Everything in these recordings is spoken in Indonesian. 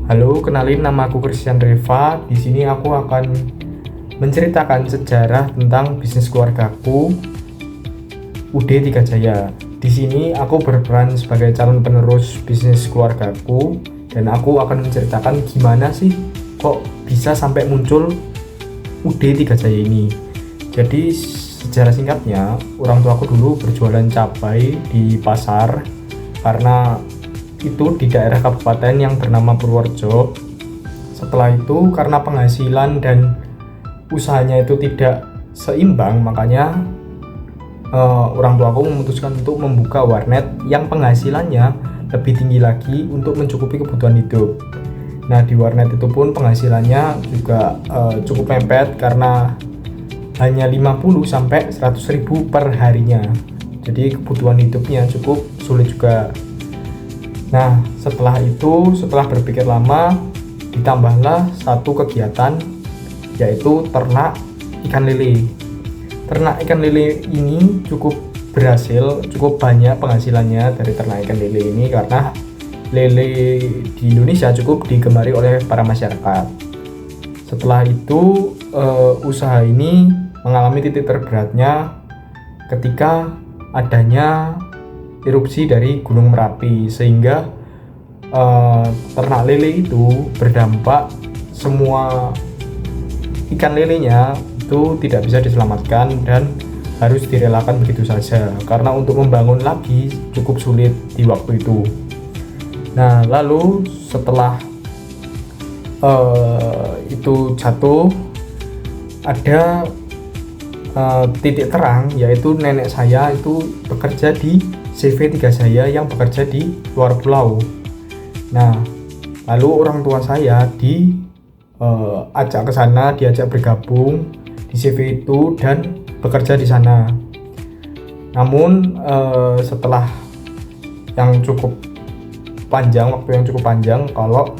Halo, kenalin nama aku Christian Reva. Di sini aku akan menceritakan sejarah tentang bisnis keluargaku, UD Tiga Jaya. Di sini aku berperan sebagai calon penerus bisnis keluargaku dan aku akan menceritakan gimana sih kok bisa sampai muncul UD Tiga Jaya ini. Jadi sejarah singkatnya, orang tuaku dulu berjualan cabai di pasar karena itu di daerah kabupaten yang bernama Purworejo. Setelah itu karena penghasilan dan usahanya itu tidak seimbang, makanya orang tuaku memutuskan untuk membuka warnet yang penghasilannya lebih tinggi lagi untuk mencukupi kebutuhan hidup. Nah, di warnet itu pun penghasilannya juga cukup mepet karena hanya 50 sampai 100 ribu per harinya. Jadi kebutuhan hidupnya cukup sulit juga. Nah, setelah berpikir lama, ditambahlah satu kegiatan, yaitu ternak ikan lele. Ternak ikan lele ini cukup berhasil, cukup banyak penghasilannya dari ternak ikan lele ini karena lele di Indonesia cukup digemari oleh para masyarakat. Setelah itu, usaha ini mengalami titik terberatnya ketika adanya erupsi dari Gunung Merapi, sehingga ternak lele itu berdampak semua ikan lelenya itu tidak bisa diselamatkan dan harus direlakan begitu saja karena untuk membangun lagi cukup sulit di waktu itu. Nah, lalu setelah itu jatuh, ada titik terang, yaitu nenek saya itu bekerja di CV Tiga Jaya yang bekerja di luar pulau. Nah, lalu orang tua saya diajak ke sana, diajak bergabung di CV itu dan bekerja di sana. Namun setelah yang cukup panjang, waktu yang cukup panjang, kalau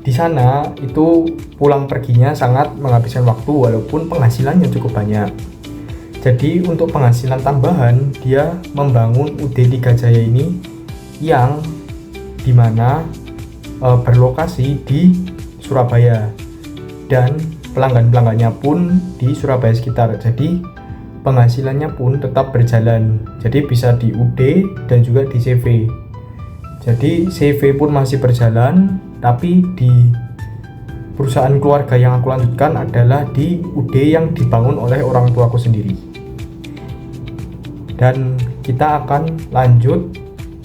di sana itu pulang perginya sangat menghabiskan waktu walaupun penghasilannya cukup banyak. Jadi untuk penghasilan tambahan, dia membangun UD Tiga Jaya ini yang dimana berlokasi di Surabaya dan pelanggan-pelanggannya pun di Surabaya sekitar. Jadi penghasilannya pun tetap berjalan. Jadi bisa di UD dan juga di CV. Jadi CV pun masih berjalan, tapi di perusahaan keluarga yang aku lanjutkan adalah di UD yang dibangun oleh orang tuaku sendiri. Dan kita akan lanjut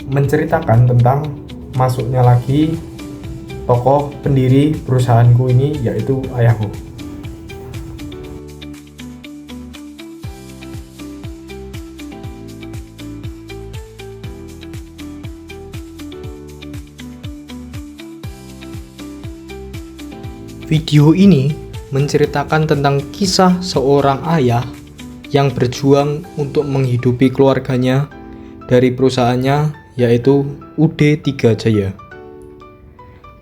menceritakan tentang masuknya lagi tokoh pendiri perusahaanku ini, yaitu ayahku. Video ini menceritakan tentang kisah seorang ayah yang berjuang untuk menghidupi keluarganya dari perusahaannya, yaitu UD Tiga Jaya.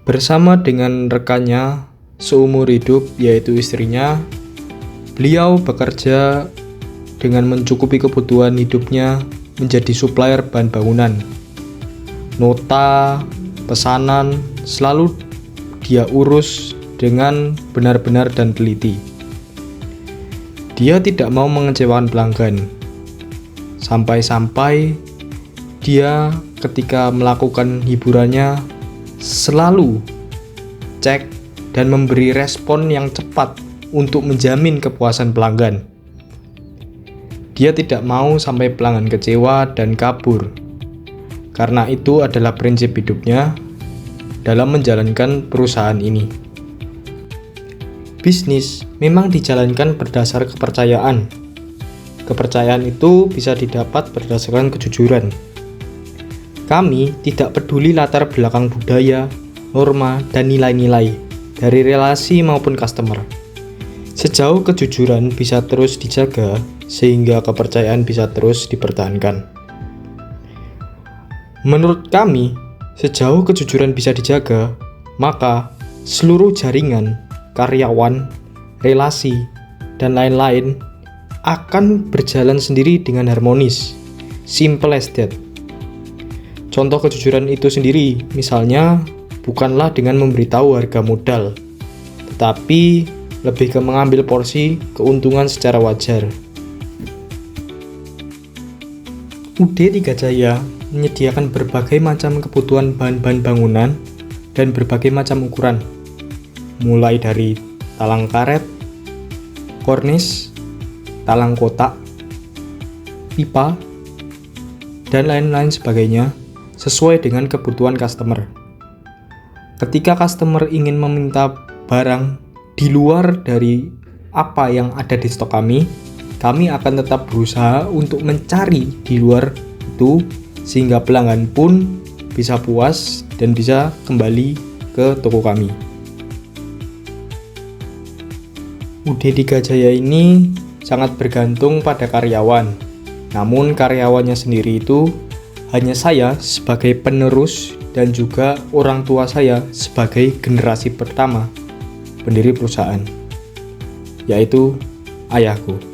Bersama dengan rekannya seumur hidup, yaitu istrinya, beliau bekerja dengan mencukupi kebutuhan hidupnya menjadi supplier bahan bangunan. Nota, pesanan selalu dia urus dengan benar-benar dan teliti. Dia tidak mau mengecewakan pelanggan. Sampai-sampai dia ketika melakukan hiburannya selalu cek dan memberi respon yang cepat untuk menjamin kepuasan pelanggan. Dia tidak mau sampai pelanggan kecewa dan kabur. Karena itu adalah prinsip hidupnya dalam menjalankan perusahaan ini. Bisnis memang dijalankan berdasar kepercayaan. Kepercayaan itu bisa didapat berdasarkan kejujuran. Kami tidak peduli latar belakang budaya, norma, dan nilai-nilai dari relasi maupun customer. Sejauh kejujuran bisa terus dijaga, sehingga kepercayaan bisa terus dipertahankan. Menurut kami, sejauh kejujuran bisa dijaga, maka seluruh jaringan, karyawan, relasi, dan lain-lain akan berjalan sendiri dengan harmonis. Simple as that. Contoh kejujuran itu sendiri, misalnya bukanlah dengan memberitahu harga modal, tetapi lebih ke mengambil porsi keuntungan secara wajar. UD Tiga Jaya menyediakan berbagai macam kebutuhan bahan-bahan bangunan dan berbagai macam ukuran, mulai dari talang karet, kornis, talang kotak, pipa, dan lain-lain sebagainya sesuai dengan kebutuhan customer. Ketika customer ingin meminta barang di luar dari apa yang ada di stok kami akan tetap berusaha untuk mencari di luar itu sehingga pelanggan pun bisa puas dan bisa kembali ke toko kami. UD Tiga Jaya ini sangat bergantung pada karyawan. Namun karyawannya sendiri itu hanya saya sebagai penerus dan juga orang tua saya sebagai generasi pertama pendiri perusahaan, yaitu ayahku.